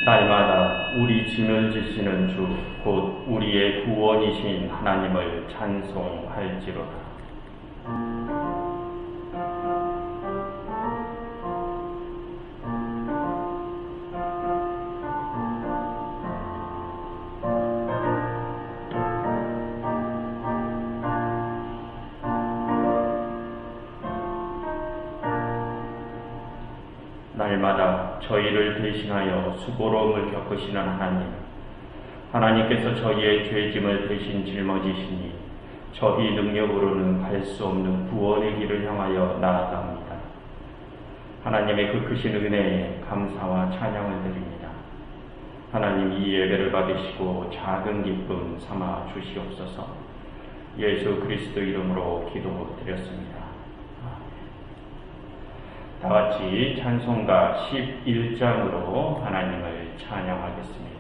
날마다 우리 짐을 지시는 주, 곧 우리의 구원이신 하나님을 찬송할지로다. 날마다 저희를 대신하여 수고로움을 겪으시는 하나님, 하나님께서 저희의 죄짐을 대신 짊어지시니 저희 능력으로는 갈 수 없는 구원의 길을 향하여 나아갑니다. 하나님의 그 크신 은혜에 감사와 찬양을 드립니다. 하나님, 이 예배를 받으시고 작은 기쁨 삼아 주시옵소서. 예수 그리스도 이름으로 기도드렸습니다. 다같이 찬송가 11장으로 하나님을 찬양하겠습니다.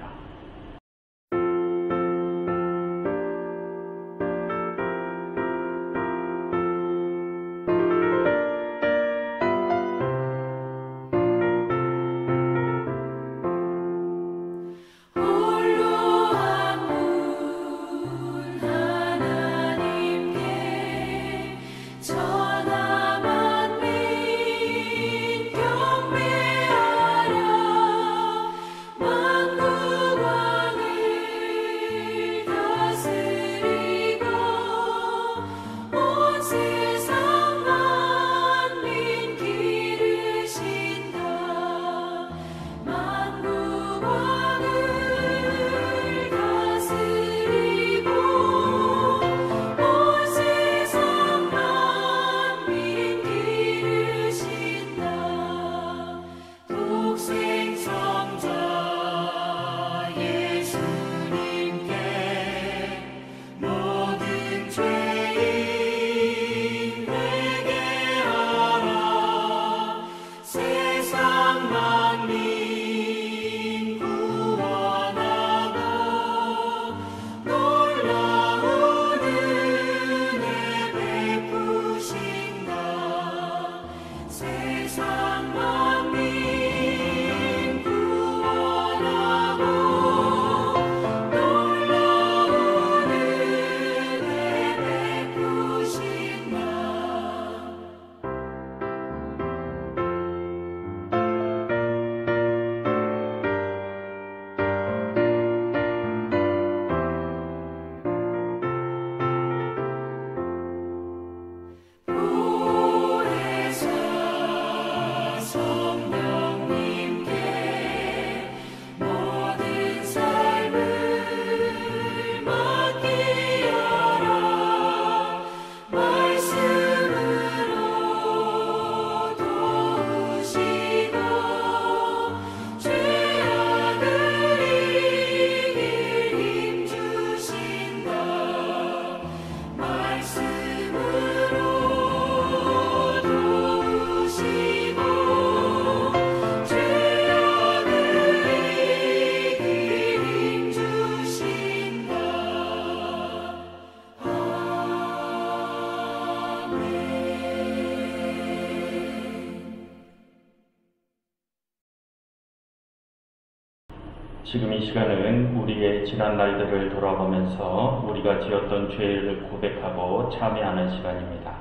지금 이 시간은 우리의 지난 날들을 돌아보면서 우리가 지었던 죄를 고백하고 참회하는 시간입니다.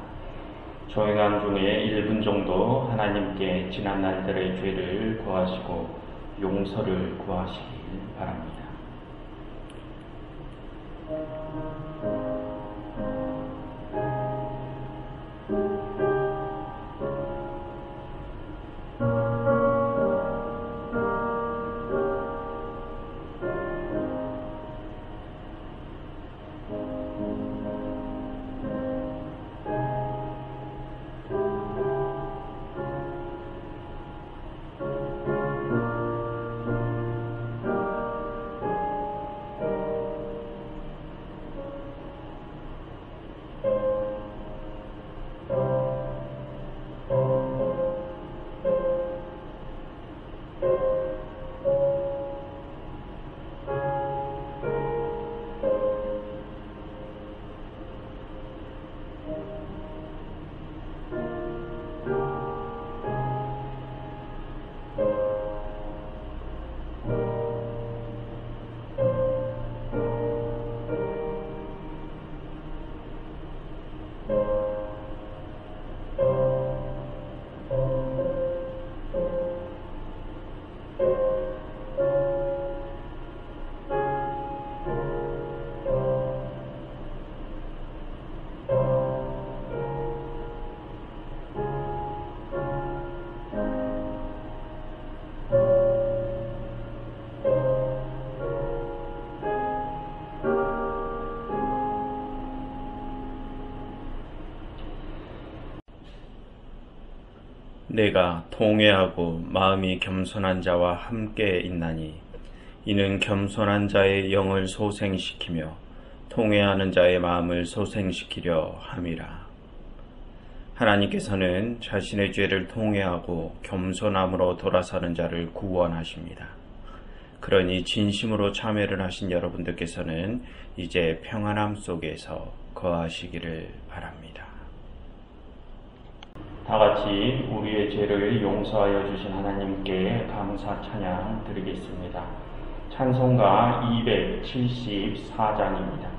조용함 중에 1분 정도 하나님께 지난 날들의 죄를 구하시고 용서를 구하시길 바랍니다. 내가 통회하고 마음이 겸손한 자와 함께 있나니 이는 겸손한 자의 영을 소생시키며 통회하는 자의 마음을 소생시키려 함이라. 하나님께서는 자신의 죄를 통회하고 겸손함으로 돌아서는 자를 구원하십니다. 그러니 진심으로 참회를 하신 여러분들께서는 이제 평안함 속에서 거하시기를 바랍니다. 다 같이 우리의 죄를 용서하여 주신 하나님께 감사 찬양 드리겠습니다. 찬송가 274장입니다.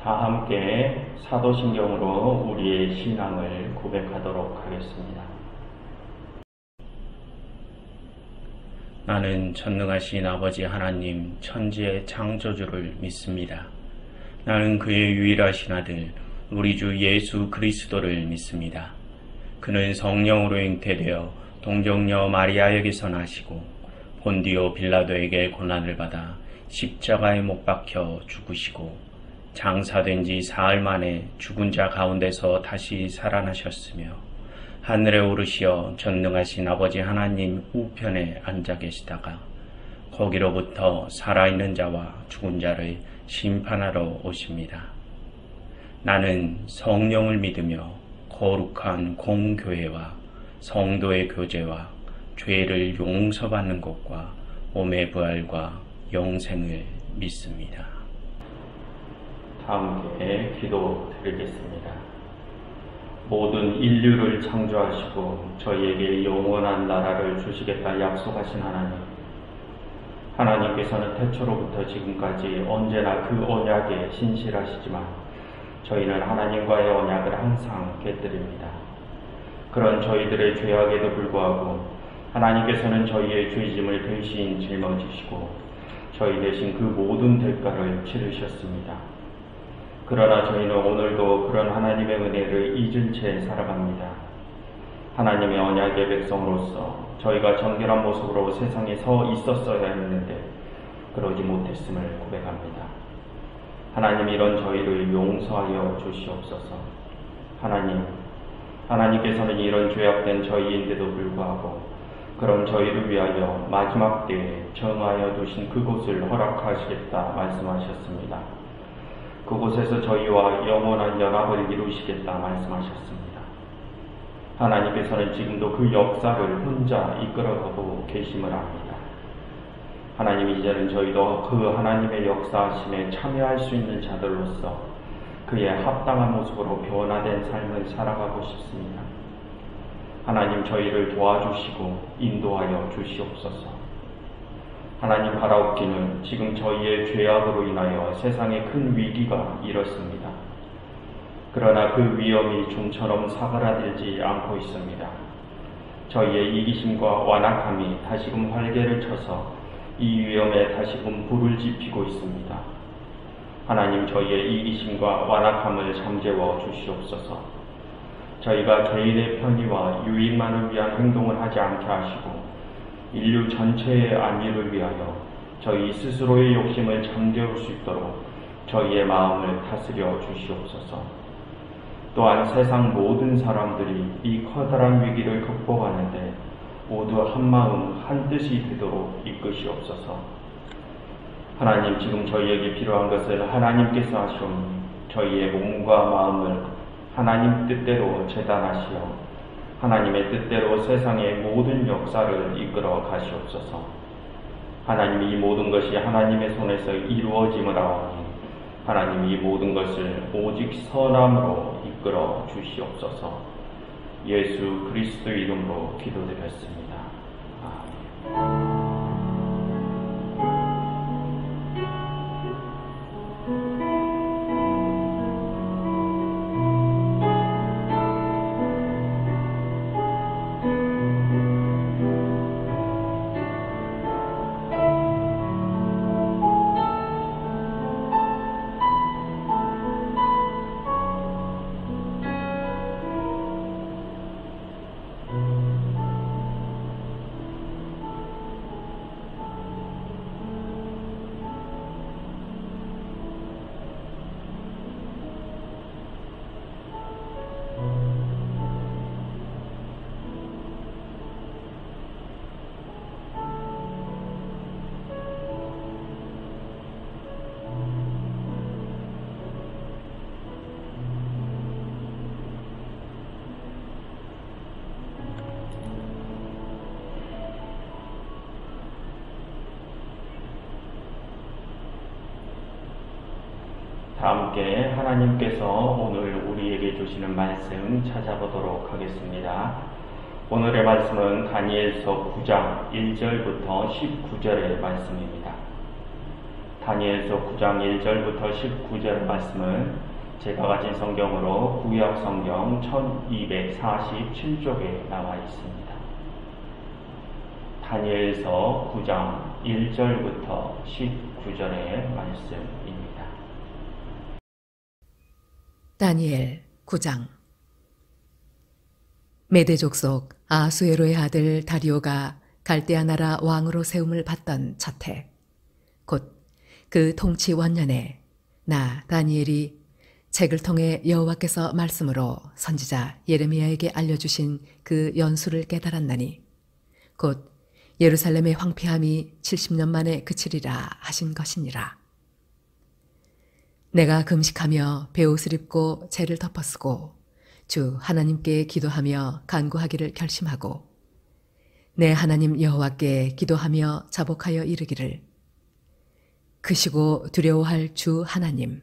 다 함께 사도신경으로 우리의 신앙을 고백하도록 하겠습니다. 나는 전능하신 아버지 하나님 천지의 창조주를 믿습니다. 나는 그의 유일하신 아들 우리 주 예수 그리스도를 믿습니다. 그는 성령으로 잉태되어 동정녀 마리아에게서 나시고 본디오 빌라도에게 고난을 받아 십자가에 못 박혀 죽으시고 장사된 지 사흘 만에 죽은 자 가운데서 다시 살아나셨으며 하늘에 오르시어 전능하신 아버지 하나님 우편에 앉아 계시다가 거기로부터 살아있는 자와 죽은 자를 심판하러 오십니다. 나는 성령을 믿으며 거룩한 공교회와 성도의 교제와 죄를 용서받는 것과 몸의 부활과 영생을 믿습니다. 다 함께 기도드리겠습니다. 모든 인류를 창조하시고 저희에게 영원한 나라를 주시겠다 약속하신 하나님께서는 태초로부터 지금까지 언제나 그 언약에 신실하시지만 저희는 하나님과의 언약을 항상 깨뜨립니다. 그런 저희들의 죄악에도 불구하고 하나님께서는 저희의 죄짐을 대신 짊어지시고 저희 대신 그 모든 대가를 치르셨습니다. 그러나 저희는 오늘도 그런 하나님의 은혜를 잊은 채 살아갑니다. 하나님의 언약의 백성으로서 저희가 정결한 모습으로 세상에 서 있었어야 했는데 그러지 못했음을 고백합니다. 하나님, 이런 저희를 용서하여 주시옵소서. 하나님께서는 이런 죄악된 저희인데도 불구하고 그런 저희를 위하여 마지막 때에 정하여 두신 그곳을 허락하시겠다 말씀하셨습니다. 그곳에서 저희와 영원한 연합을 이루시겠다 말씀하셨습니다. 하나님께서는 지금도 그 역사를 혼자 이끌어가고 계심을 압니다. 하나님, 이제는 저희도 그 하나님의 역사하심에 참여할 수 있는 자들로서 그의 합당한 모습으로 변화된 삶을 살아가고 싶습니다. 하나님, 저희를 도와주시고 인도하여 주시옵소서. 하나님, 바라옵기는 지금 저희의 죄악으로 인하여 세상에 큰 위기가 일었습니다. 그러나 그 위험이 좀처럼 사그라들지 않고 있습니다. 저희의 이기심과 완악함이 다시금 활개를 쳐서 이 위험에 다시금 불을 지피고 있습니다. 하나님, 저희의 이기심과 완악함을 잠재워 주시옵소서. 저희가 개인의 편의와 유익만을 위한 행동을 하지 않게 하시고 인류 전체의 안위를 위하여 저희 스스로의 욕심을 잠재울 수 있도록 저희의 마음을 다스려 주시옵소서. 또한 세상 모든 사람들이 이 커다란 위기를 극복하는데 모두 한마음 한뜻이 되도록 이끄시옵소서. 하나님, 지금 저희에게 필요한 것을 하나님께서 하시오니 저희의 몸과 마음을 하나님 뜻대로 재단하시어 하나님의 뜻대로 세상의 모든 역사를 이끌어 가시옵소서. 하나님, 이 모든 것이 하나님의 손에서 이루어짐을 아오니 하나님, 이 모든 것을 오직 선함으로 이끌어 주시옵소서. 예수 그리스도 이름으로 기도드렸습니다. 아멘. 다 함께 하나님께서 오늘 우리에게 주시는 말씀 찾아보도록 하겠습니다. 오늘의 말씀은 다니엘서 9장 1절부터 19절의 말씀입니다. 다니엘서 9장 1절부터 19절의 말씀은 제가 가진 성경으로 구약 성경 1247쪽에 나와 있습니다. 다니엘서 9장 1절부터 19절의 말씀입니다. 다니엘 9장. 메대 족속 아수에로의 아들 다리오가 갈대아 나라 왕으로 세움을 받던 첫 해, 곧 그 통치 원년에 나 다니엘이 책을 통해 여호와께서 말씀으로 선지자 예레미야에게 알려주신 그 연수를 깨달았나니 곧 예루살렘의 황폐함이 70년 만에 그치리라 하신 것이니라. 내가 금식하며 베옷을 입고 재를 덮어쓰고 주 하나님께 기도하며 간구하기를 결심하고 내 하나님 여호와께 기도하며 자복하여 이르기를 크시고 두려워할 주 하나님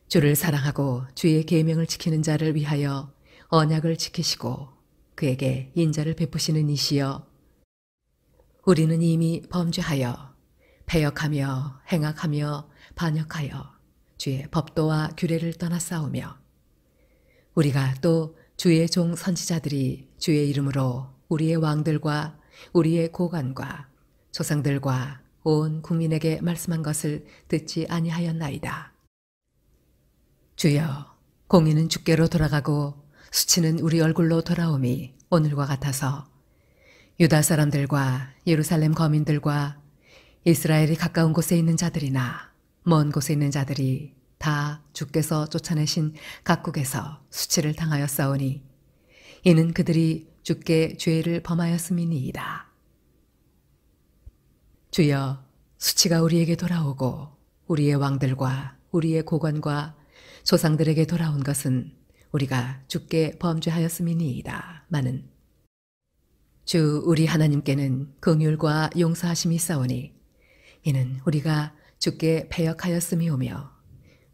주를 사랑하고 주의 계명을 지키는 자를 위하여 언약을 지키시고 그에게 인자를 베푸시는 이시여 우리는 이미 범죄하여 패역하며 행악하며 반역하여 주의 법도와 규례를 떠나 싸우며 우리가 또 주의 종 선지자들이 주의 이름으로 우리의 왕들과 우리의 고관과 조상들과 온 국민에게 말씀한 것을 듣지 아니하였나이다. 주여, 공의는 주께로 돌아가고 수치는 우리 얼굴로 돌아옴이 오늘과 같아서 유다 사람들과 예루살렘 거민들과 이스라엘이 가까운 곳에 있는 자들이나 먼 곳에 있는 자들이 다 주께서 쫓아내신 각국에서 수치를 당하였사오니 이는 그들이 주께 죄를 범하였음이니이다. 주여, 수치가 우리에게 돌아오고 우리의 왕들과 우리의 고관과 조상들에게 돌아온 것은 우리가 주께 범죄하였음이니이다. 마는 주 우리 하나님께는 긍휼과 용서하심이 있사오니 이는 우리가 주께 패역하였음이오며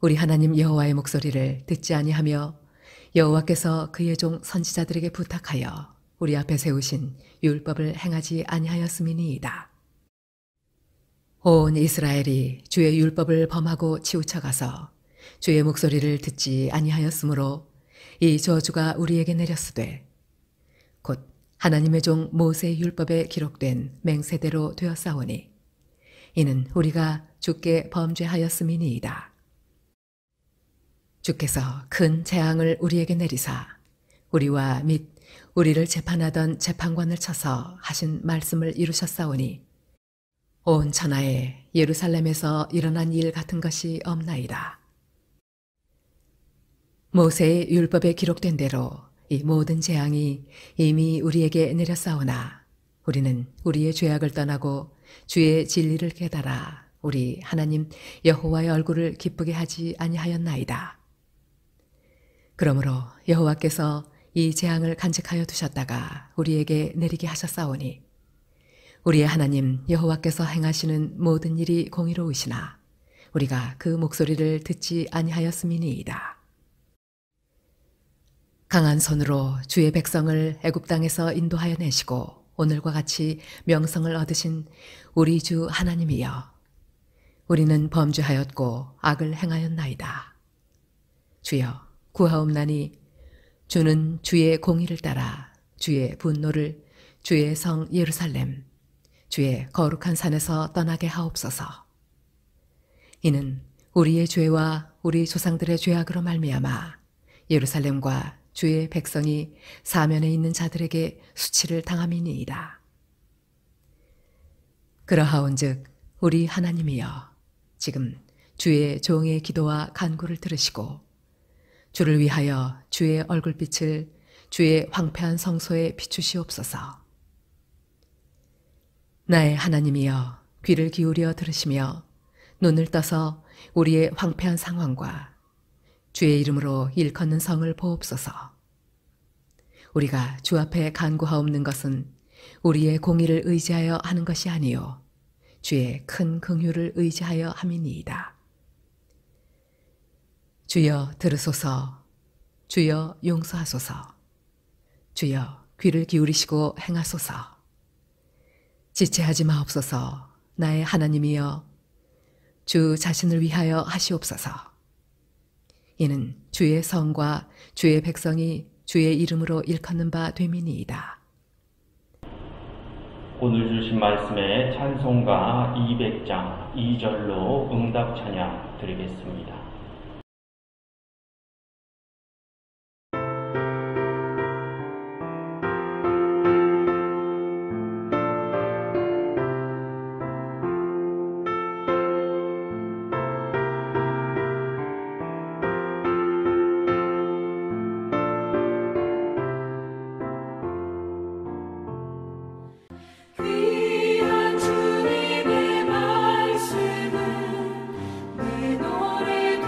우리 하나님 여호와의 목소리를 듣지 아니하며 여호와께서 그의 종 선지자들에게 부탁하여 우리 앞에 세우신 율법을 행하지 아니하였음이니이다. 온 이스라엘이 주의 율법을 범하고 치우쳐가서 주의 목소리를 듣지 아니하였으므로 이 저주가 우리에게 내렸으되 곧 하나님의 종 모세의 율법에 기록된 맹세대로 되었사오니 이는 우리가 주께 범죄하였음이니이다. 주께서 큰 재앙을 우리에게 내리사 우리와 및 우리를 재판하던 재판관을 쳐서 하신 말씀을 이루셨사오니 온 천하에 예루살렘에서 일어난 일 같은 것이 없나이다. 모세의 율법에 기록된 대로 이 모든 재앙이 이미 우리에게 내렸사오나 우리는 우리의 죄악을 떠나고 주의 진리를 깨달아 우리 하나님 여호와의 얼굴을 기쁘게 하지 아니하였나이다. 그러므로 여호와께서 이 재앙을 간직하여 두셨다가 우리에게 내리게 하셨사오니 우리의 하나님 여호와께서 행하시는 모든 일이 공의로우시나 우리가 그 목소리를 듣지 아니하였음이니이다. 강한 손으로 주의 백성을 애굽 땅에서 인도하여 내시고 오늘과 같이 명성을 얻으신 우리 주 하나님이여 우리는 범죄하였고 악을 행하였나이다. 주여 구하옵나니 주는 주의 공의를 따라 주의 분노를 주의 성 예루살렘 주의 거룩한 산에서 떠나게 하옵소서. 이는 우리의 죄와 우리 조상들의 죄악으로 말미암아 예루살렘과 주의 백성이 사면에 있는 자들에게 수치를 당함이니이다. 그러하온즉 우리 하나님이여 지금 주의 종의 기도와 간구를 들으시고 주를 위하여 주의 얼굴빛을 주의 황폐한 성소에 비추시옵소서. 나의 하나님이여 귀를 기울여 들으시며 눈을 떠서 우리의 황폐한 상황과 주의 이름으로 일컫는 성을 보옵소서. 우리가 주 앞에 간구하옵는 것은 우리의 공의를 의지하여 하는 것이 아니요 주의 큰 긍휼을 의지하여 함이니이다. 주여 들으소서. 주여 용서하소서. 주여 귀를 기울이시고 행하소서. 지체하지 마옵소서. 나의 하나님이여 주 자신을 위하여 하시옵소서. 이는 주의 성과 주의 백성이 주의 이름으로 일컫는 바 됨이니이다. 오늘 주신 말씀에 찬송가 200장 2절로 응답 찬양 드리겠습니다. 귀한 주님의 말씀은 내 노래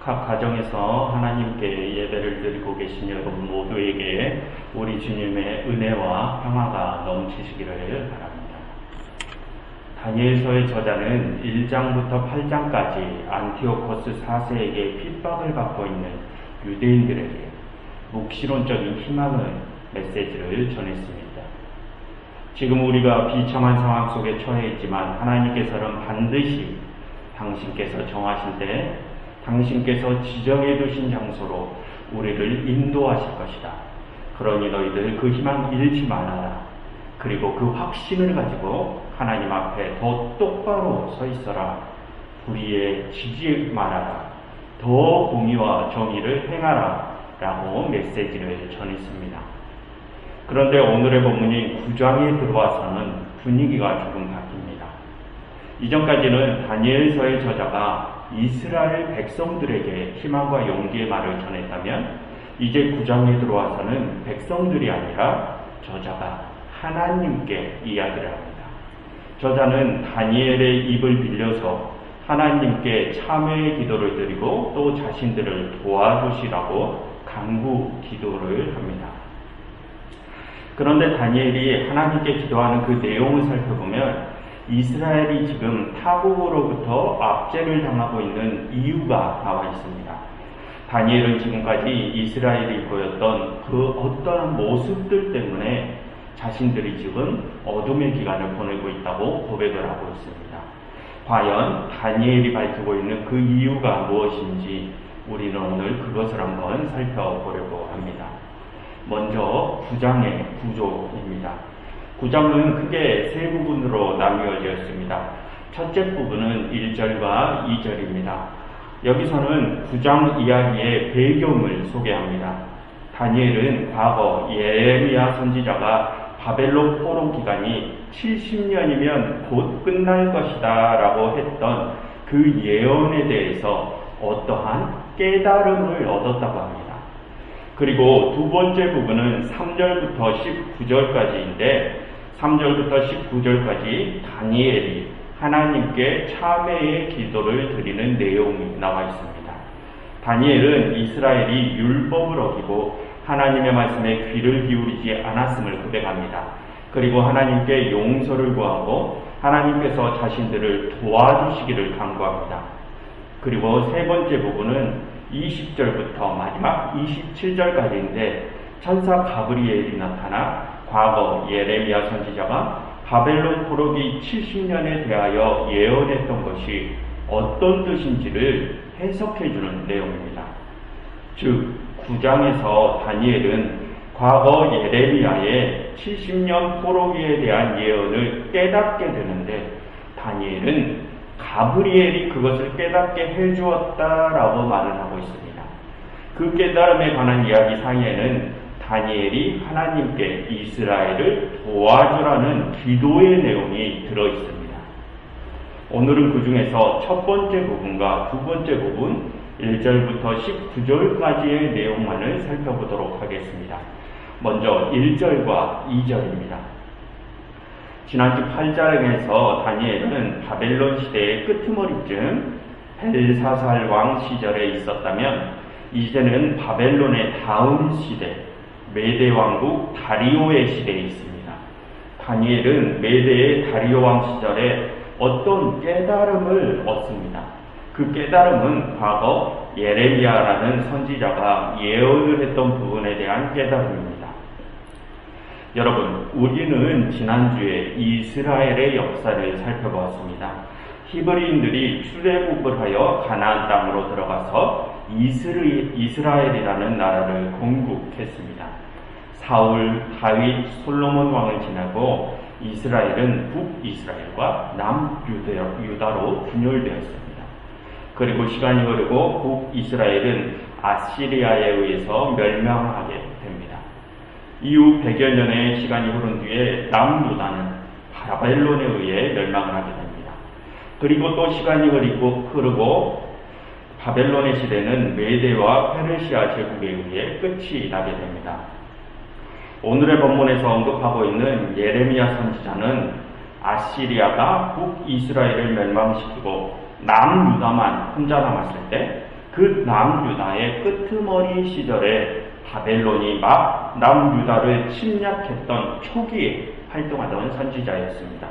각 가정에서 하나님께 예배를 드리고 계신 여러분 모두에게 우리 주님의 은혜와 평화가 넘치시기를 바랍니다. 다니엘서의 저자는 1장부터 8장까지 안티오코스 4세에게 핍박을 받고 있는 유대인들에게 묵시론적인 희망의 메시지를 전했습니다. 지금 우리가 비참한 상황 속에 처해 있지만 하나님께서는 반드시 당신께서 정하실 때 당신께서 지정해 두신 장소로 우리를 인도하실 것이다. 그러니 너희들 그 희망 잃지 말아라. 그리고 그 확신을 가지고 하나님 앞에 더 똑바로 서 있어라. 불의에 지지 말아라. 더 공의와 정의를 행하라. 라고 메시지를 전했습니다. 그런데 오늘의 본문인 9장에 들어와서는 분위기가 조금 바뀝니다. 이전까지는 다니엘서의 저자가 이스라엘 백성들에게 희망과 용기의 말을 전했다면 이제 9장에 들어와서는 백성들이 아니라 저자가 하나님께 이야기를 합니다. 저자는 다니엘의 입을 빌려서 하나님께 참회의 기도를 드리고 또 자신들을 도와주시라고 간구 기도를 합니다. 그런데 다니엘이 하나님께 기도하는 그 내용을 살펴보면 이스라엘이 지금 타국으로부터 압제를 당하고 있는 이유가 나와 있습니다. 다니엘은 지금까지 이스라엘이 보였던 그 어떠한 모습들 때문에 자신들이 지금 어둠의 기간을 보내고 있다고 고백을 하고 있습니다. 과연 다니엘이 밝히고 있는 그 이유가 무엇인지 우리는 오늘 그것을 한번 살펴보려고 합니다. 먼저 9장의 구조입니다. 9장은 크게 세 부분으로 나누어졌습니다. 첫째 부분은 1절과 2절입니다. 여기서는 9장 이야기의 배경을 소개합니다. 다니엘은 과거 예레미야 선지자가 바벨론 포로 기간이 70년이면 곧 끝날 것이다 라고 했던 그 예언에 대해서 어떠한 깨달음을 얻었다고 합니다. 그리고 두 번째 부분은 3절부터 19절까지인데 3절부터 19절까지 다니엘이 하나님께 참회의 기도를 드리는 내용이 나와 있습니다. 다니엘은 이스라엘이 율법을 어기고 하나님의 말씀에 귀를 기울이지 않았음을 고백합니다. 그리고 하나님께 용서를 구하고 하나님께서 자신들을 도와주시기를 간구합니다. 그리고 세 번째 부분은 20절부터 마지막 27절까지인데 천사 가브리엘이 나타나 과거 예레미야 선지자가 바벨론 포로기 70년에 대하여 예언했던 것이 어떤 뜻인지를 해석해주는 내용입니다. 즉 9장에서 다니엘은 과거 예레미야의 70년 포로기에 대한 예언을 깨닫게 되는데 다니엘은 가브리엘이 그것을 깨닫게 해주었다라고 말을 하고 있습니다. 그 깨달음에 관한 이야기 사이에는 다니엘이 하나님께 이스라엘을 도와주라는 기도의 내용이 들어있습니다. 오늘은 그 중에서 첫 번째 부분과 두 번째 부분 1절부터 19절까지의 내용만을 살펴보도록 하겠습니다. 먼저 1절과 2절입니다. 지난주 8장에서 다니엘은 바벨론 시대의 끄트머리쯤 벨사살 왕 시절에 있었다면 이제는 바벨론의 다음 시대 메대 왕국 다리오의 시대에 있습니다. 다니엘은 메대의 다리오 왕 시절에 어떤 깨달음을 얻습니다. 그 깨달음은 과거 예레미야라는 선지자가 예언을 했던 부분에 대한 깨달음입니다. 여러분, 우리는 지난주에 이스라엘의 역사를 살펴보았습니다. 히브리인들이 출애굽을 하여 가나안 땅으로 들어가서 이스라엘이라는 나라를 건국했습니다. 사울, 다윗, 솔로몬 왕을 지나고 이스라엘은 북이스라엘과 남유다로 분열되었습니다. 그리고 시간이 흐르고 북이스라엘은 아시리아에 의해서 멸망하게 됩니다. 이후 100여 년의 시간이 흐른 뒤에 남유다는 바벨론에 의해 멸망을 하게 됩니다. 그리고 또 시간이 흐르고 바벨론의 시대는 메대와 페르시아 제국에 의해 끝이 나게 됩니다. 오늘의 본문에서 언급하고 있는 예레미야 선지자는 아시리아가 북이스라엘을 멸망시키고 남유다만 혼자 남았을 때 그 남유다의 끄트머리 시절에 바벨론이 막 남유다를 침략했던 초기에 활동하던 선지자였습니다.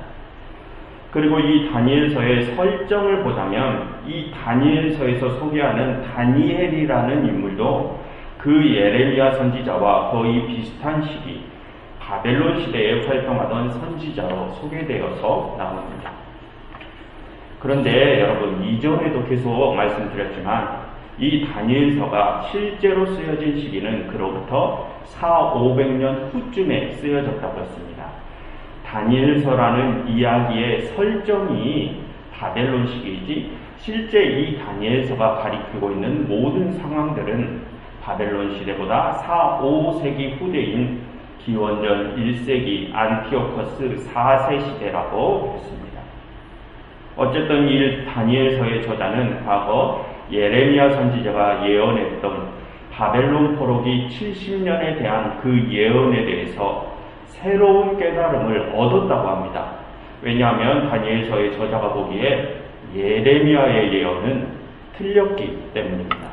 그리고 이 다니엘서의 설정을 보자면 이 다니엘서에서 소개하는 다니엘이라는 인물도 그 예레미야 선지자와 거의 비슷한 시기 바벨론 시대에 활동하던 선지자로 소개되어서 나옵니다. 그런데 여러분, 이전에도 계속 말씀드렸지만 이 다니엘서가 실제로 쓰여진 시기는 그로부터 400~500년 후쯤에 쓰여졌다고 했습니다. 다니엘서라는 이야기의 설정이 바벨론 시기이지 실제 이 다니엘서가 가리키고 있는 모든 상황들은 바벨론 시대보다 4, 5세기 후대인 기원전 1세기 안티오커스 4세 시대라고 했습니다. 어쨌든 이 다니엘서의 저자는 과거 예레미야 선지자가 예언했던 바벨론 포로기 70년에 대한 그 예언에 대해서 새로운 깨달음을 얻었다고 합니다. 왜냐하면 다니엘서의 저자가 보기에 예레미야의 예언은 틀렸기 때문입니다.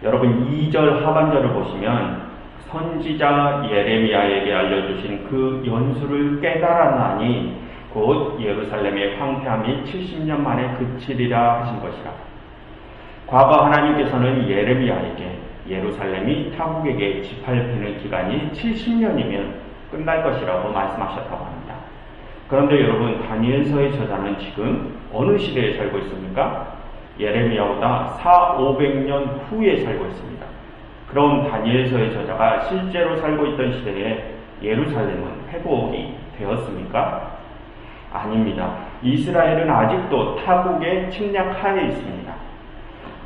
여러분, 2절 하반절을 보시면 선지자 예레미야에게 알려주신 그 연수를 깨달았나니 곧 예루살렘의 황폐함이 70년 만에 그치리라 하신 것이라. 과거 하나님께서는 예레미야에게 예루살렘이 타국에게 짓밟히는 기간이 70년이면 끝날 것이라고 말씀하셨다고 합니다. 그런데 여러분, 다니엘서의 저자는 지금 어느 시대에 살고 있습니까? 예레미야보다 400~500년 후에 살고 있습니다. 그럼 다니엘서의 저자가 실제로 살고 있던 시대에 예루살렘은 회복이 되었습니까? 아닙니다. 이스라엘은 아직도 타국의 침략하에 있습니다.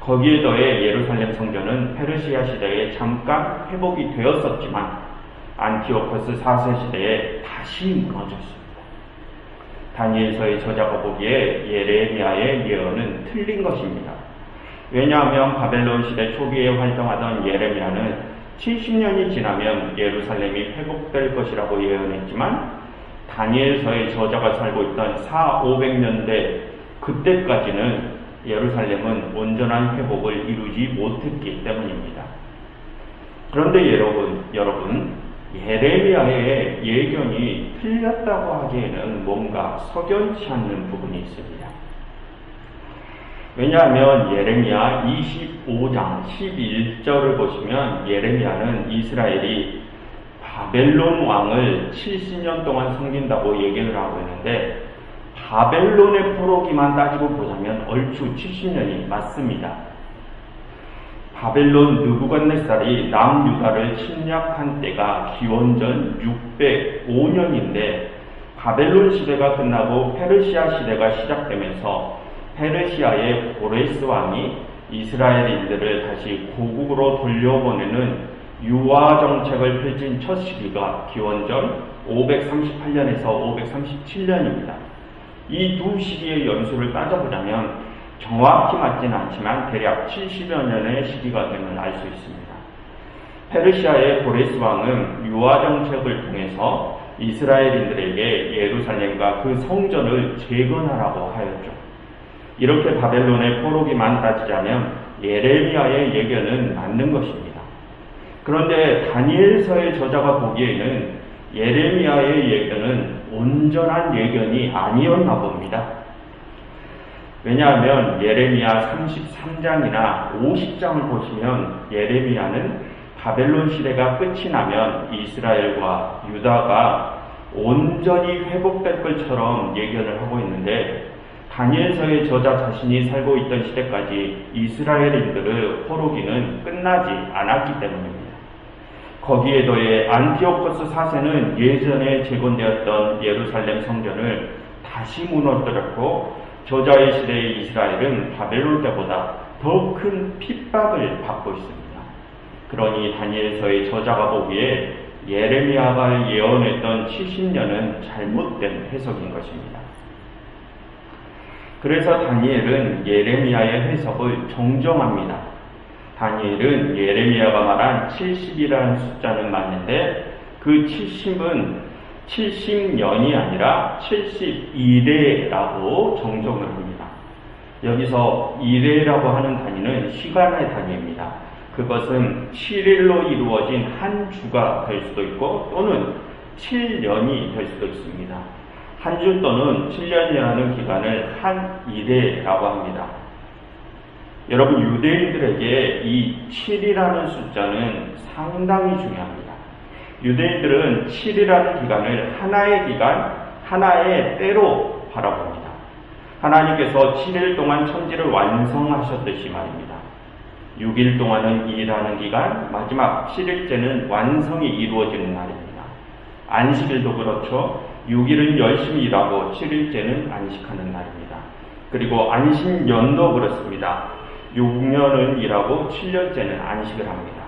거기에 더해 예루살렘 성전은 페르시아 시대에 잠깐 회복이 되었었지만 안티오코스 4세 시대에 다시 무너졌습니다. 다니엘서의 저자가 보기에 예레미야의 예언은 틀린 것입니다. 왜냐하면 바벨론 시대 초기에 활동하던 예레미야는 70년이 지나면 예루살렘이 회복될 것이라고 예언했지만 다니엘서의 저자가 살고 있던 400~500년대 그때까지는 예루살렘은 온전한 회복을 이루지 못했기 때문입니다. 그런데 여러분, 예레미야의 예견이 틀렸다고 하기에는 뭔가 석연치 않는 부분이 있습니다. 왜냐하면 예레미야 25장 11절을 보시면 예레미야는 이스라엘이 바벨론 왕을 70년 동안 섬긴다고 얘기를 하고 있는데 바벨론의 포로기만 따지고 보자면 얼추 70년이 맞습니다. 바벨론 느부갓네살이 남유다를 침략한 때가 기원전 605년인데 바벨론 시대가 끝나고 페르시아 시대가 시작되면서 페르시아의 고레스 왕이 이스라엘인들을 다시 고국으로 돌려보내는 유화 정책을 펼친 첫 시기가 기원전 538년에서 537년입니다. 이 두 시기의 연수를 따져보자면 정확히 맞지는 않지만 대략 70여 년의 시기가 됨을 알 수 있습니다. 페르시아의 고레스 왕은 유화 정책을 통해서 이스라엘인들에게 예루살렘과 그 성전을 재건하라고 하였죠. 이렇게 바벨론의 포로기만 따지자면 예레미야의 예견은 맞는 것입니다. 그런데 다니엘서의 저자가 보기에는 예레미야의 예견은 온전한 예견이 아니었나 봅니다. 왜냐하면 예레미야 33장이나 50장을 보시면 예레미야는 바벨론 시대가 끝이 나면 이스라엘과 유다가 온전히 회복될 것처럼 예견을 하고 있는데 다니엘서의 저자 자신이 살고 있던 시대까지 이스라엘인들의 포로기는 끝나지 않았기 때문입니다. 거기에 더해 안티오코스 4세는 예전에 재건되었던 예루살렘 성전을 다시 무너뜨렸고 저자의 시대의 이스라엘은 바벨론 때보다 더 큰 핍박을 받고 있습니다. 그러니 다니엘서의 저자가 보기에 예레미야가 예언했던 70년은 잘못된 해석인 것입니다. 그래서 다니엘은 예레미야의 해석을 정정합니다. 다니엘은 예레미야가 말한 70이라는 숫자는 맞는데 그 70은 70년이 아니라 71회라고 정정을 합니다. 여기서 이레라고 하는 단위는 시간의 단위입니다. 그것은 7일로 이루어진 한 주가 될 수도 있고 또는 7년이 될 수도 있습니다. 한 주 또는 7년이라는 기간을 한 이레라고 합니다. 여러분, 유대인들에게 이 7이라는 숫자는 상당히 중요합니다. 유대인들은 7이라는 기간을 하나의 기간, 하나의 때로 바라봅니다. 하나님께서 7일 동안 천지를 완성하셨듯이 말입니다. 6일 동안은 일하는 기간, 마지막 7일째는 완성이 이루어지는 날입니다. 안식일도 그렇죠. 6일은 열심히 일하고 7일째는 안식하는 날입니다. 그리고 안식년도 그렇습니다. 6년은 일하고 7년째는 안식을 합니다.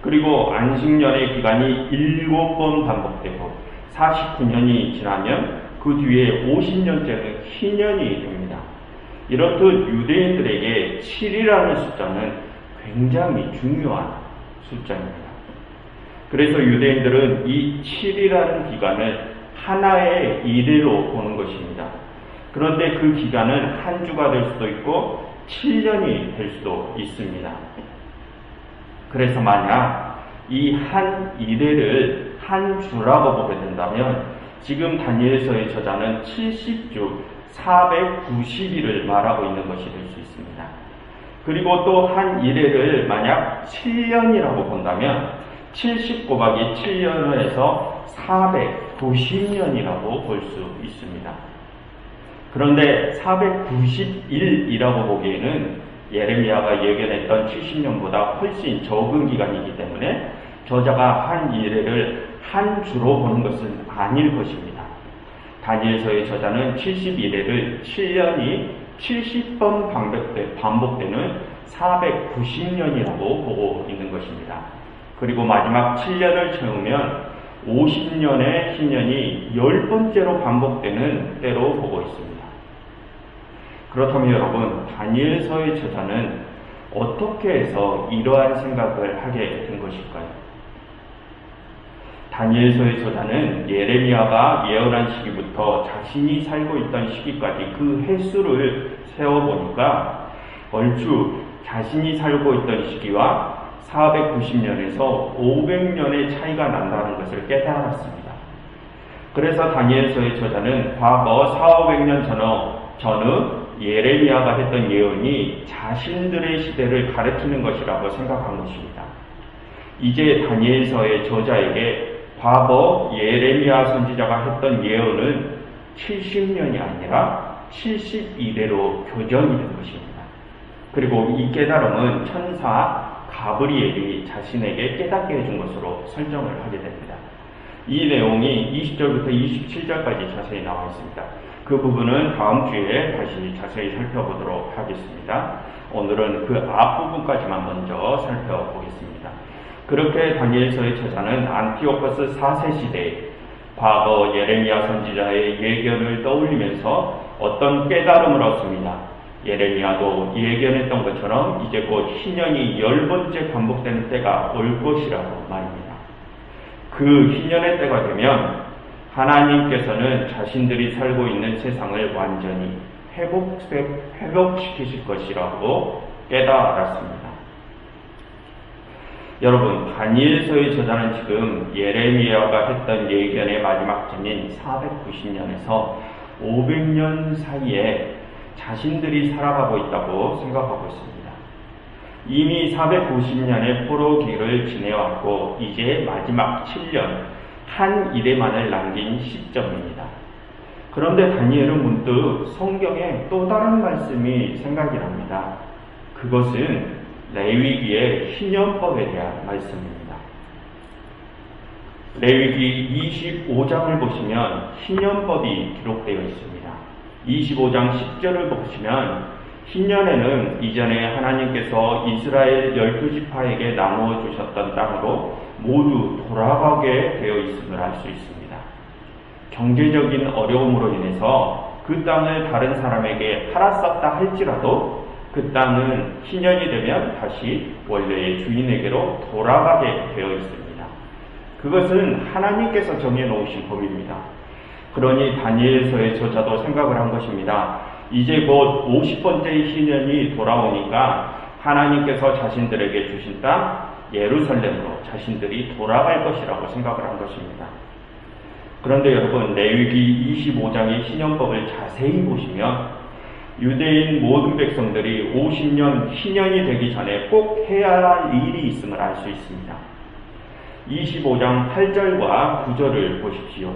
그리고 안식년의 기간이 7번 반복되고 49년이 지나면 그 뒤에 50년째는 희년이 됩니다. 이렇듯 유대인들에게 7이라는 숫자는 굉장히 중요한 숫자입니다. 그래서 유대인들은 이 7이라는 기간을 하나의 이래로 보는 것입니다. 그런데 그 기간은 한 주가 될 수도 있고 7년이 될 수도 있습니다. 그래서 만약 이 한 이래를 한 주라고 보게 된다면 지금 다니엘서의 저자는 70주 490일을 말하고 있는 것이 될 수 있습니다. 그리고 또 한 이래를 만약 7년이라고 본다면 70 곱하기 7년을 해서 490년이라고 볼 수 있습니다. 그런데 491이라고 보기에는 예레미야가 예견했던 70년보다 훨씬 적은 기간이기 때문에 저자가 한 이래를 한 주로 보는 것은 아닐 것입니다. 다니엘서의 저자는 71회를 7년이 70번 반복되는 490년이라고 보고 있는 것입니다. 그리고 마지막 7년을 채우면 50년의 희년이 10번째로 반복되는 때로 보고 있습니다. 그렇다면 여러분, 다니엘서의 저자는 어떻게 해서 이러한 생각을 하게 된 것일까요? 다니엘서의 저자는 예레미야가 예언한 시기부터 자신이 살고 있던 시기까지 그 횟수를 세어보니까 얼추 자신이 살고 있던 시기와 490년에서 500년의 차이가 난다는 것을 깨달았습니다. 그래서 다니엘서의 저자는 과거 400~500년 전의 예레미야가 했던 예언이 자신들의 시대를 가리키는 것이라고 생각한 것입니다. 이제 다니엘서의 저자에게 과거 예레미야 선지자가 했던 예언은 70년이 아니라 72대로 교정이 된 것입니다. 그리고 이 깨달음은 천사 가브리엘이 자신에게 깨닫게 해준 것으로 설정을 하게 됩니다. 이 내용이 20절부터 27절까지 자세히 나와 있습니다. 그 부분은 다음 주에 다시 자세히 살펴보도록 하겠습니다. 오늘은 그 앞부분까지만 먼저 살펴보겠습니다. 그렇게 다니엘서의 저자는 안티오코스 4세 시대에 과거 예레미야 선지자의 예견을 떠올리면서 어떤 깨달음을 얻습니다. 예레미야도 예견했던 것처럼 이제 곧 희년이 10번째 반복되는 때가 올 것이라고 말입니다. 그 희년의 때가 되면 하나님께서는 자신들이 살고 있는 세상을 완전히 회복시키실 것이라고 깨달았습니다. 여러분, 다니엘서의 저자는 지금 예레미야가 했던 예견의 마지막 때인 490년에서 500년 사이에 자신들이 살아가고 있다고 생각하고 있습니다. 이미 490년의 포로기를 지내왔고 이제 마지막 7년 한 이래만을 남긴 시점입니다. 그런데 다니엘은 문득 성경에 또 다른 말씀이 생각이 납니다. 그것은 레위기의 희년법에 대한 말씀입니다. 레위기 25장을 보시면 희년법이 기록되어 있습니다. 25장 10절을 보시면 희년에는 이전에 하나님께서 이스라엘 12지파에게 나누어 주셨던 땅으로 모두 돌아가게 되어 있음을 알 수 있습니다. 경제적인 어려움으로 인해서 그 땅을 다른 사람에게 팔았었다 할지라도 그 땅은 희년이 되면 다시 원래의 주인에게로 돌아가게 되어 있습니다. 그것은 하나님께서 정해놓으신 법입니다. 그러니 다니엘서의 저자도 생각을 한 것입니다. 이제 곧 50번째 희년이 돌아오니까 하나님께서 자신들에게 주신 땅 예루살렘으로 자신들이 돌아갈 것이라고 생각을 한 것입니다. 그런데 여러분, 레위기 25장의 희년법을 자세히 보시면 유대인 모든 백성들이 50년 희년이 되기 전에 꼭 해야 할 일이 있음을 알 수 있습니다. 25장 8절과 9절을 보십시오.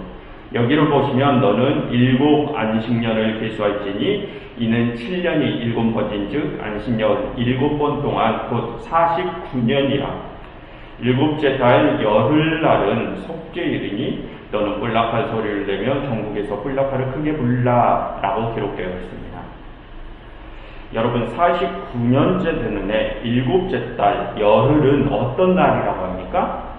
여기를 보시면 너는 7 안식년을 계수할지니 이는 7년이 7번인 즉 안식년 7번 동안 곧 49년이라. 7째 달 열흘날은 속죄일이니 너는 뿔락할 소리를 내며 전국에서 뿔락할을 크게 불라 라고 기록되어 있습니다. 여러분, 49년째 되는 해 7째 달 열흘은 어떤 날이라고 합니까?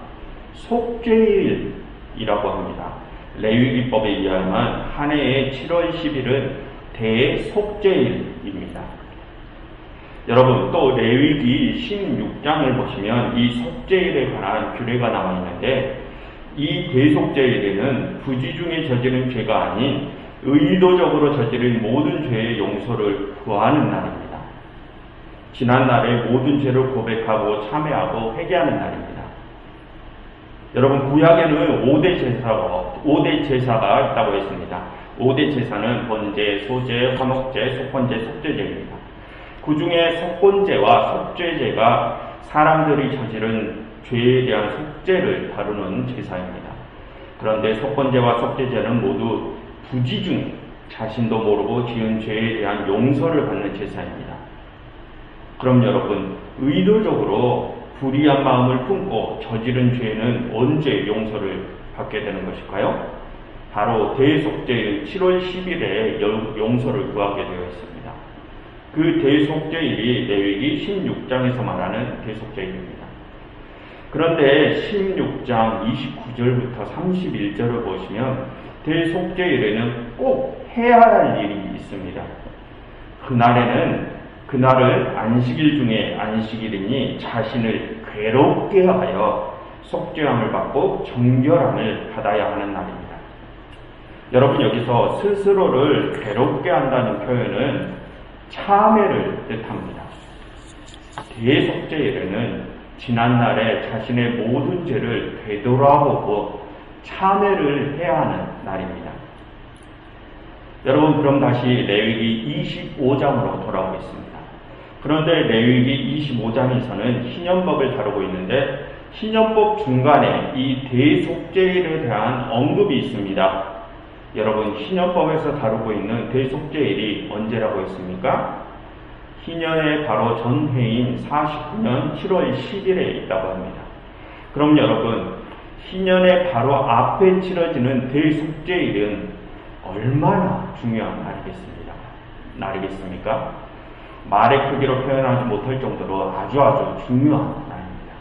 속죄일이라고 합니다. 레위기법에 의하면 한 해의 7월 10일은 대속죄일입니다. 여러분, 또 레위기 16장을 보시면 이 속죄일에 관한 규례가 나와 있는데 이 대속죄일에는 부지 중에 저지른 죄가 아닌 의도적으로 저지른 모든 죄의 용서를 구하는 날입니다. 지난날에 모든 죄를 고백하고 참회하고 회개하는 날입니다. 여러분, 구약에는 5대 제사가 있다고 했습니다. 5대 제사는 번제, 소제, 화목제, 속건제, 속죄제입니다. 그 중에 속건제와 속죄제가 사람들이 저지른 죄에 대한 속죄를 다루는 제사입니다. 그런데 속건제와 속죄제는 모두 부지 중 자신도 모르고 지은 죄에 대한 용서를 받는 제사입니다. 그럼 여러분, 의도적으로 불의한 마음을 품고 저지른 죄는 언제 용서를 받게 되는 것일까요? 바로 대속죄일 7월 10일에 용서를 구하게 되어 있습니다. 그 대속죄일이 레위기 16장에서 말하는 대속죄일입니다. 그런데 16장 29절부터 31절을 보시면 대속죄일에는 꼭 해야 할 일이 있습니다. 그날을 안식일 중에 안식일이니 자신을 괴롭게 하여 속죄함을 받고 정결함을 받아야 하는 날입니다. 여러분, 여기서 스스로를 괴롭게 한다는 표현은 참회를 뜻합니다. 대속죄일에는 지난날에 자신의 모든 죄를 되돌아보고 참회를 해야 하는 날입니다. 여러분, 그럼 다시 레위기 25장으로 돌아오겠습니다. 그런데 레위기 25장에서는 희년법을 다루고 있는데 희년법 중간에 이 대속죄일에 대한 언급이 있습니다. 여러분, 희년법에서 다루고 있는 대속죄일이 언제라고 했습니까? 희년의 바로 전해인 49년 7월 10일에 있다고 합니다. 그럼 여러분, 희년의 바로 앞에 치러지는 대속죄일은 얼마나 중요한 날이겠습니까? 말의 크기로 표현하지 못할 정도로 아주 중요한 날입니다.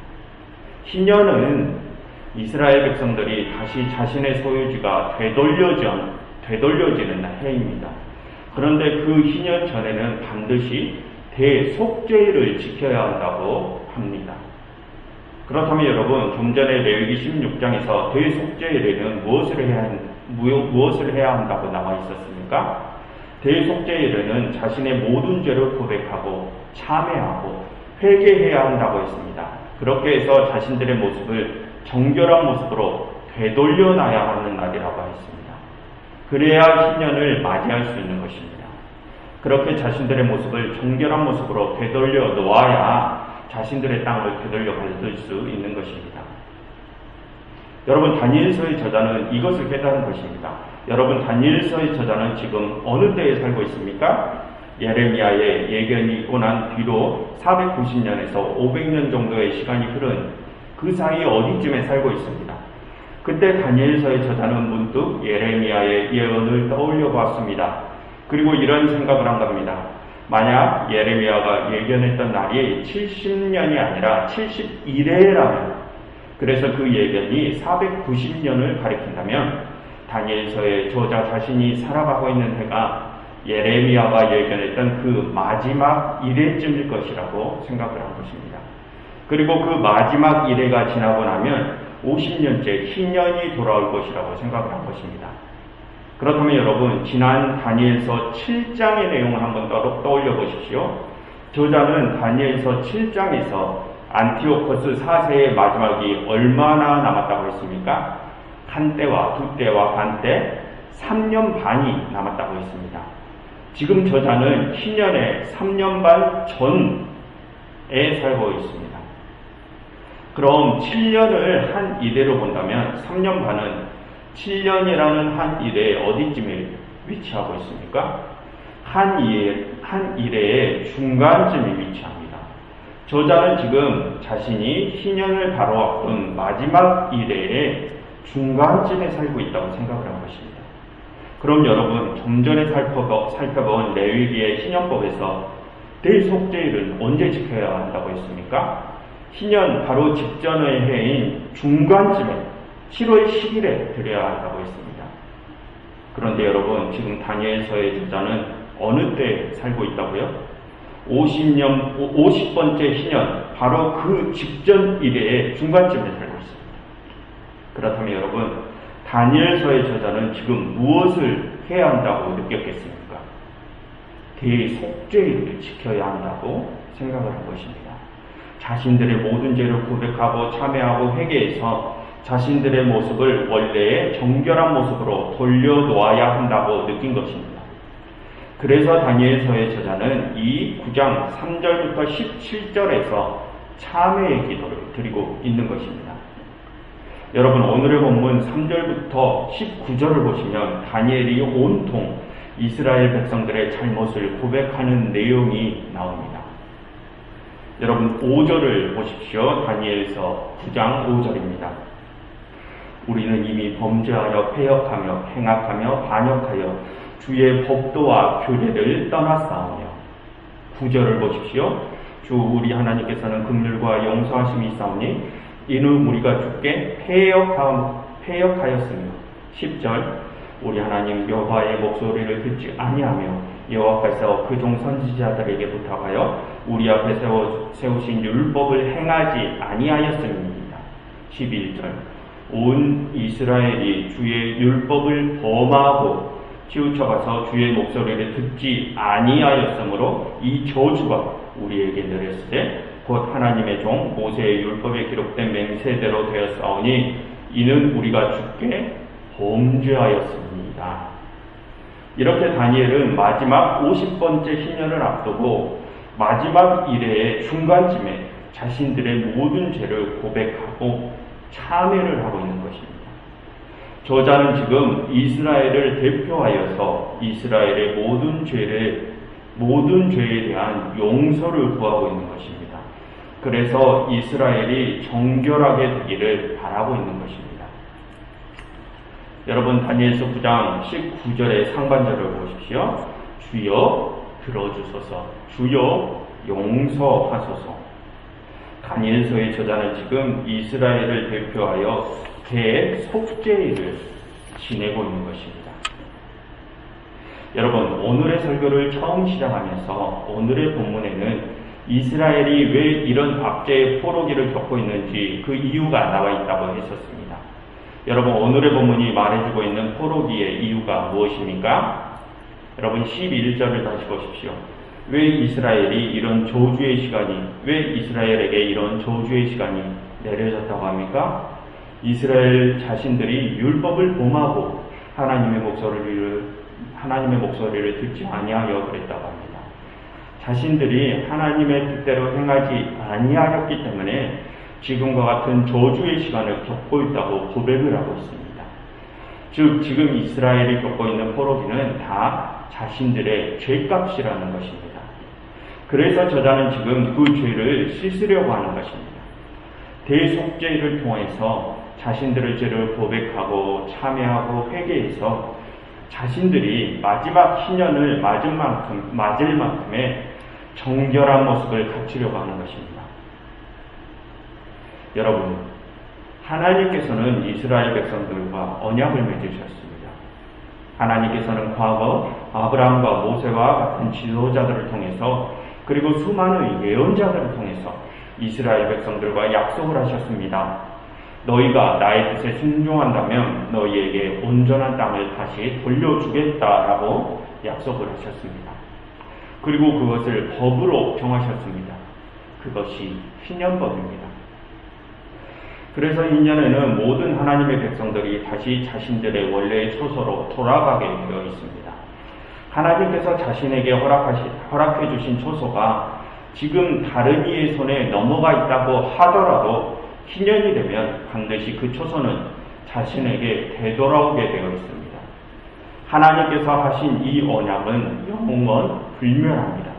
희년은 이스라엘 백성들이 다시 자신의 소유지가 되돌려지는 해입니다. 그런데 그 희년 전에는 반드시 대속죄일을 지켜야 한다고 합니다. 그렇다면 여러분, 좀 전에 레위기 16장에서 대속죄일에는 무엇을 해야 한다고 나와 있었습니까? 대속죄일에는 자신의 모든 죄를 고백하고 참회하고 회개해야 한다고 했습니다. 그렇게 해서 자신들의 모습을 정결한 모습으로 되돌려놔야 하는 날이라고 했습니다. 그래야 희년을 맞이할 수 있는 것입니다. 그렇게 자신들의 모습을 정결한 모습으로 되돌려 놓아야 자신들의 땅을 되돌려 받을 수 있는 것입니다. 여러분, 다니엘서의 저자는 이것을 깨달은 것입니다. 여러분, 다니엘서의 저자는 지금 어느 때에 살고 있습니까? 예레미야의 예견이 있고 난 뒤로 490년에서 500년 정도의 시간이 흐른 그 사이 어디쯤에 살고 있습니다. 그때 다니엘서의 저자는 문득 예레미야의 예언을 떠올려 보았습니다. 그리고 이런 생각을 한 겁니다. 만약 예레미야가 예견했던 날이 70년이 아니라 71회라면, 그래서 그 예견이 490년을 가리킨다면 다니엘서의 저자 자신이 살아가고 있는 해가 예레미야가 예견했던 그 마지막 일회쯤일 것이라고 생각을 한 것입니다. 그리고 그 마지막 일회가 지나고 나면 50년째 희년이 돌아올 것이라고 생각을 한 것입니다. 그렇다면 여러분, 지난 다니엘서 7장의 내용을 한번 떠올려 보십시오. 저자는 다니엘서 7장에서 안티오코스 4세의 마지막이 얼마나 남았다고 했습니까? 한 때와 두 때와 반 때, 3년 반이 남았다고 했습니다. 지금 저자는 신년의 3년 반 전에 살고 있습니다. 그럼 7년을 한 이래로 본다면 3년 반은 7년이라는 한 일에 어디쯤에 위치하고 있습니까? 한 일의 중간쯤에 위치합니다. 저자는 지금 자신이 신년을 바로 앞둔 마지막 일의 중간쯤에 살고 있다고 생각을 한 것입니다. 그럼 여러분, 좀 전에 살펴본 레위기의 신년법에서 대속죄일은 언제 지켜야 한다고 했습니까? 신년 바로 직전의 해인 중간쯤에 7월 10일에 드려야 한다고 했습니다. 그런데 여러분, 지금 다니엘서의 저자는 어느 때 살고 있다고요? 50번째 신년, 바로 그 직전 일의 중간쯤에 살고 있습니다. 그렇다면 여러분, 다니엘서의 저자는 지금 무엇을 해야 한다고 느꼈겠습니까? 대속죄일을 지켜야 한다고 생각을 한 것입니다. 자신들의 모든 죄를 고백하고 참회하고 회개해서 자신들의 모습을 원래의 정결한 모습으로 돌려놓아야 한다고 느낀 것입니다. 그래서 다니엘서의 저자는 이 9장 3절부터 17절에서 참회의 기도를 드리고 있는 것입니다. 여러분, 오늘의 본문 3절부터 19절을 보시면 다니엘이 온통 이스라엘 백성들의 잘못을 고백하는 내용이 나옵니다. 여러분, 5절을 보십시오. 다니엘서 9장 5절입니다. 우리는 이미 범죄하여 패역하며 행악하며 반역하여 주의 법도와 규례를 떠났사오며. 9절을 보십시오. 주 우리 하나님께서는 긍휼과 용서하심이 있사오니 이는 우리가 주께 패역하였으며. 10절 우리 하나님 여호와의 목소리를 듣지 아니하며 여호와께서 그 종 선지자들에게 부탁하여 우리 앞에 세우신 율법을 행하지 아니하였음입니다. 11절 온 이스라엘이 주의 율법을 범하고 치우쳐가서 주의 목소리를 듣지 아니하였으므로 이 저주가 우리에게 내렸으되 곧 하나님의 종 모세의 율법에 기록된 맹세대로 되었사오니 이는 우리가 주께 범죄하였습니다. 이렇게 다니엘은 마지막 50번째 신년을 앞두고 마지막 일의 중간쯤에 자신들의 모든 죄를 고백하고 참회를 하고 있는 것입니다. 저자는 지금 이스라엘을 대표하여서 이스라엘의 모든 죄에 대한 용서를 구하고 있는 것입니다. 그래서 이스라엘이 정결하게 되기를 바라고 있는 것입니다. 여러분, 다니엘서 9장 19절의 상반절을 보십시오. 주여 들어주소서, 주여 용서하소서. 다니엘서의 저자는 지금 이스라엘을 대표하여 대속죄일을 지내고 있는 것입니다. 여러분, 오늘의 설교를 처음 시작하면서 오늘의 본문에는 이스라엘이 왜 이런 압제의 포로기를 겪고 있는지 그 이유가 나와 있다고 했었습니다. 여러분, 오늘의 본문이 말해주고 있는 포로기의 이유가 무엇입니까? 여러분, 11절을 다시 보십시오. 왜 이스라엘에게 이런 저주의 시간이 내려졌다고 합니까? 이스라엘 자신들이 율법을 범하고 하나님의 목소리를 듣지 아니하여 그랬다고 합니다. 자신들이 하나님의 뜻대로 행하지 아니하였기 때문에 지금과 같은 저주의 시간을 겪고 있다고 고백을 하고 있습니다. 즉, 지금 이스라엘이 겪고 있는 포로기는 다 자신들의 죄값이라는 것입니다. 그래서 저자는 지금 그 죄를 씻으려고 하는 것입니다. 대속죄를 통해서 자신들의 죄를 고백하고 참회하고 회개해서 자신들이 마지막 신년을 맞을 만큼의 정결한 모습을 갖추려고 하는 것입니다. 여러분, 하나님께서는 이스라엘 백성들과 언약을 맺으셨습니다. 하나님께서는 과거 아브라함과 모세와 같은 지도자들을 통해서 그리고 수많은 예언자들을 통해서 이스라엘 백성들과 약속을 하셨습니다. 너희가 나의 뜻에 순종한다면 너희에게 온전한 땅을 다시 돌려주겠다라고 약속을 하셨습니다. 그리고 그것을 법으로 정하셨습니다. 그것이 희년법입니다. 그래서 희년에는 모든 하나님의 백성들이 다시 자신들의 원래의 처소로 돌아가게 되어 있습니다. 하나님께서 자신에게 허락해 주신 처소가 지금 다른 이의 손에 넘어가 있다고 하더라도 희년이 되면 반드시 그 처소는 자신에게 되돌아오게 되어 있습니다. 하나님께서 하신 이 언약은 영원 불멸합니다.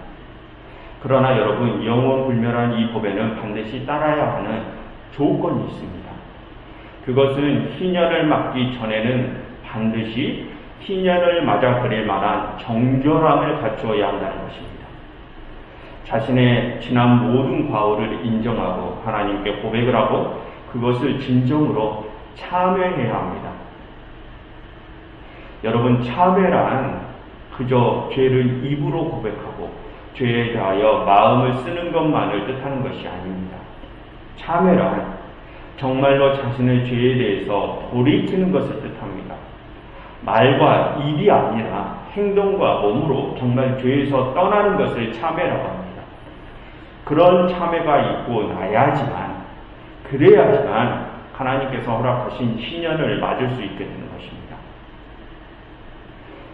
그러나 여러분, 영원 불멸한 이 법에는 반드시 따라야 하는 조건이 있습니다. 그것은 희년을 맞기 전에는 반드시 희년을 맞아 그릴 만한 정결함을 갖추어야 한다는 것입니다. 자신의 지난 모든 과오를 인정하고 하나님께 고백을 하고 그것을 진정으로 참회해야 합니다. 여러분, 참회란 그저 죄를 입으로 고백하고 죄에 대하여 마음을 쓰는 것만을 뜻하는 것이 아닙니다. 참회란 정말로 자신의 죄에 대해서 돌이키는 것을 뜻합니다. 말과 일이 아니라 행동과 몸으로 정말 죄에서 떠나는 것을 참회라고 합니다. 그런 참회가 있고 나야지만, 그래야지만 하나님께서 허락하신 희년을 맞을 수 있게 되는 것입니다.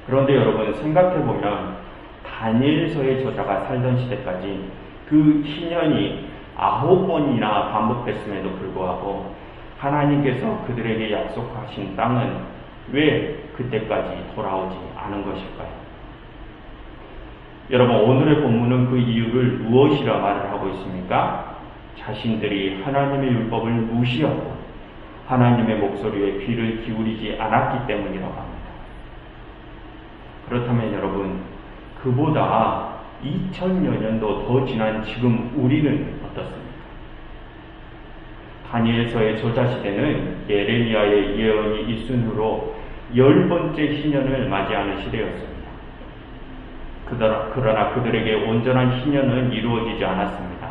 그런데 여러분, 생각해보면 다니엘서의 저자가 살던 시대까지 그 희년이 9번이나 반복됐음에도 불구하고 하나님께서 그들에게 약속하신 땅은 왜 그때까지 돌아오지 않은 것일까요? 여러분, 오늘의 본문은 그 이유를 무엇이라 말을 하고 있습니까? 자신들이 하나님의 율법을 무시하고 하나님의 목소리에 귀를 기울이지 않았기 때문이라고 합니다. 그렇다면 여러분, 그보다 2000여 년도 더 지난 지금 우리는 어떻습니까? 다니엘서의 저자 시대는 예레미야의 예언이 있은 후로 10번째 희년을 맞이하는 시대였습니다. 그러나 그들에게 온전한 희년은 이루어지지 않았습니다.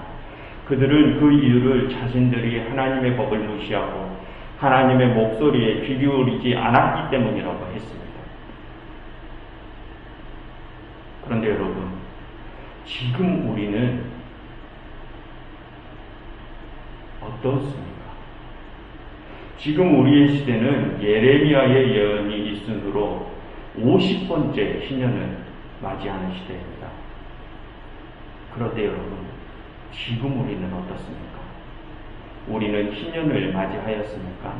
그들은 그 이유를 자신들이 하나님의 법을 무시하고 하나님의 목소리에 귀 기울이지 않았기 때문이라고 했습니다. 그런데 여러분, 지금 우리는 어떻습니까? 지금 우리의 시대는 예레미야의 예언이 있은 후로 50번째 희년을 맞이하는 시대입니다. 그런데 여러분, 지금 우리는 어떻습니까? 우리는 희년을 맞이하였습니까?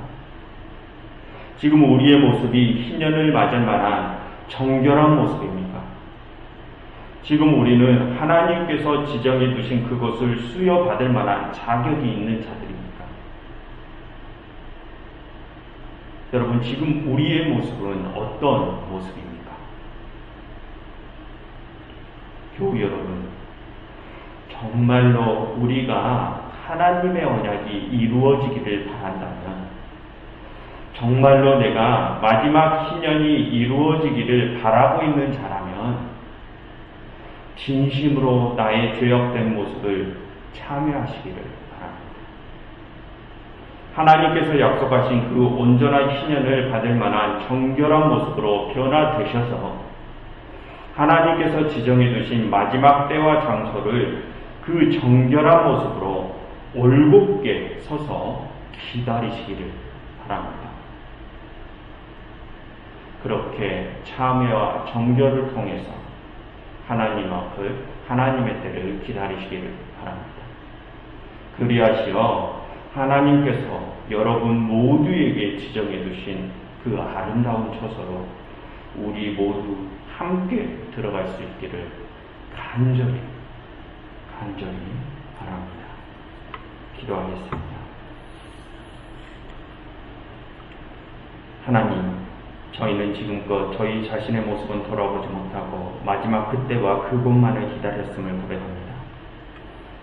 지금 우리의 모습이 희년을 맞을 만한 정결한 모습입니까? 지금 우리는 하나님께서 지정해 두신 그것을 수여받을 만한 자격이 있는 자들입니까? 여러분, 지금 우리의 모습은 어떤 모습입니까? 교우 여러분, 정말로 우리가 하나님의 언약이 이루어지기를 바란다면, 정말로 내가 마지막 희년이 이루어지기를 바라고 있는 자라면 진심으로 나의 죄악된 모습을 참여하시기를 바랍니다. 하나님께서 약속하신 그 온전한 희년을 받을 만한 정결한 모습으로 변화되셔서 하나님께서 지정해 두신 마지막 때와 장소를 그 정결한 모습으로 올곧게 서서 기다리시기를 바랍니다. 그렇게 참회와 정결을 통해서 하나님 앞을, 하나님의 때를 기다리시기를 바랍니다. 그리하시어 하나님께서 여러분 모두에게 지정해 두신 그 아름다운 처소로 우리 모두 함께 들어갈 수 있기를 간절히 바랍니다. 기도하겠습니다. 하나님, 저희는 지금껏 저희 자신의 모습은 돌아보지 못하고 마지막 그때와 그곳만을 기다렸음을 고백합니다.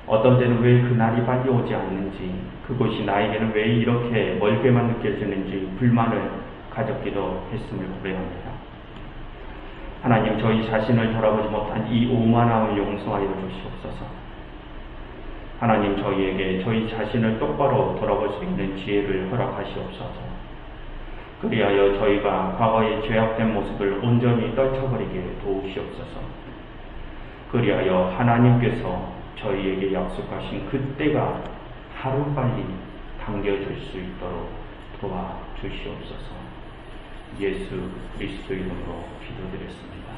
어떤 때는 왜 그날이 빨리 오지 않는지, 그곳이 나에게는 왜 이렇게 멀게만 느껴지는지 불만을 가졌기도 했음을 고백합니다. 하나님, 저희 자신을 돌아보지 못한 이 오만함을 용서하여 주시옵소서. 하나님, 저희에게 저희 자신을 똑바로 돌아볼 수 있는 지혜를 허락하시옵소서. 그리하여 저희가 과거의 죄악된 모습을 온전히 떨쳐버리게 도우시옵소서. 그리하여 하나님께서 저희에게 약속하신 그때가 하루빨리 당겨질 수 있도록 도와주시옵소서. 예수 그리스도 이름으로 기도드렸습니다.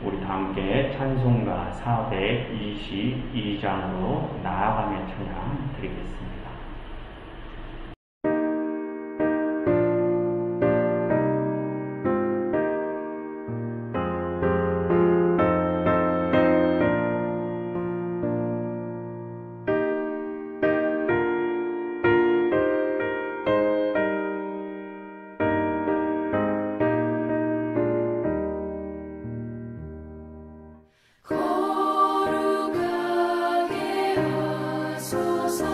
우리 다 함께 찬송가 422장으로 나아가며 찬양 드리겠습니다. 거룩하게 하소서.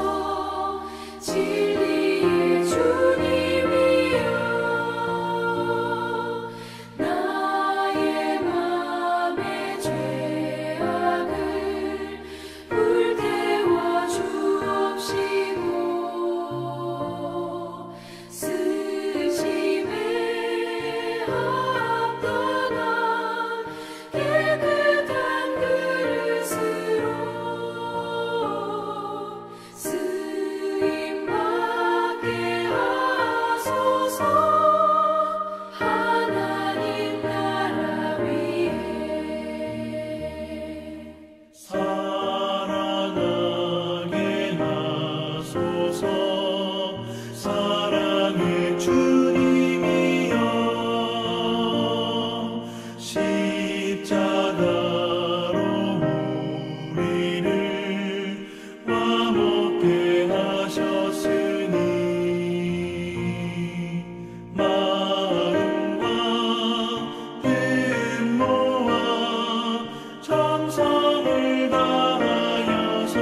진리의 주님이여, 나의 맘의 죄악을 불태워 주옵시고, 쓰심에 합당한 깨끗한 그릇으로 쓰임받게 하소서. 하나님 나라 위에 사랑하게 하소서. 사랑의 주님이여, 십자가로 우리를 화목케 하셨으니 마음과 힘 모아 정성을 다하여서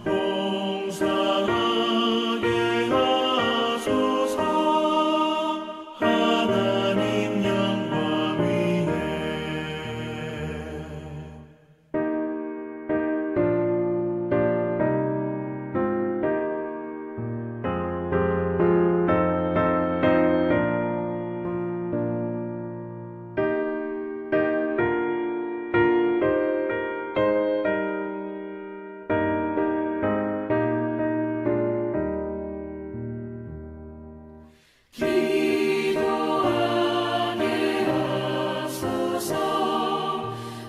봉사하게 하소서. 하나님 영광 위에 기도하게 하소서.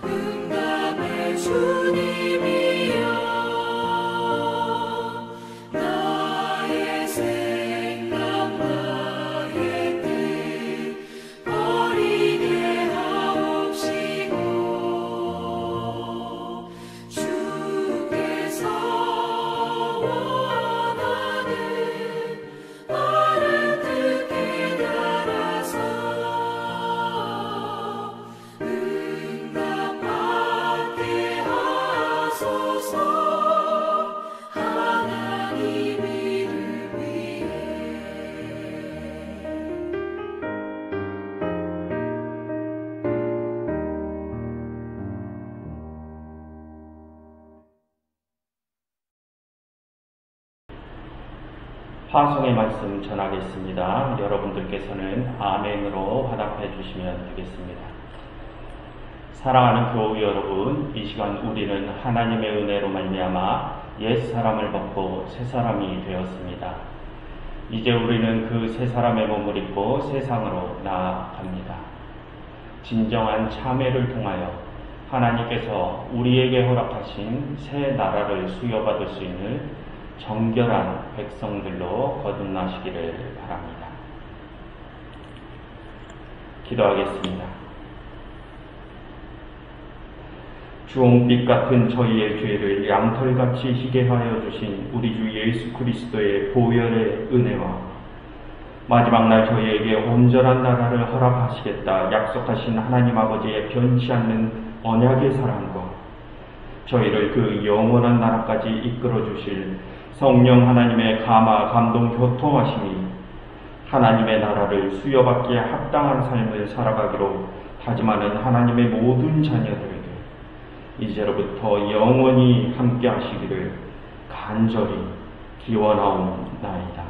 응답의 주님이여, 나의 생각 나의 뜻 버리게 하옵시고, 주께서 원하는 바른 뜻 깨달아서 응답받게 하소서. 하나님 이름 위에 화성의 말씀 전하겠습니다. 여러분들께서는 아멘으로 화답해 주시면 되겠습니다. 사랑하는 교우 여러분, 이 시간 우리는 하나님의 은혜로 말미암아 옛 사람을 벗고 새 사람이 되었습니다. 이제 우리는 그 새 사람의 몸을 입고 세상으로 나아갑니다. 진정한 참회를 통하여 하나님께서 우리에게 허락하신 새 나라를 수여받을 수 있는 정결한 백성들로 거듭나시기를 바랍니다. 기도하겠습니다. 주홍빛 같은 저희의 죄를 양털같이 희게 하여 주신 우리 주 예수 그리스도의 보혈의 은혜와 마지막 날 저희에게 온전한 나라를 허락하시겠다 약속하신 하나님 아버지의 변치 않는 언약의 사랑과 저희를 그 영원한 나라까지 이끌어 주실 성령 하나님의 감화 감동 교통하심이 하나님의 나라를 수여받기에 합당한 삶을 살아가기로 다짐하는 하나님의 모든 자녀들에게 이제로부터 영원히 함께 하시기를 간절히 기원하옵나이다.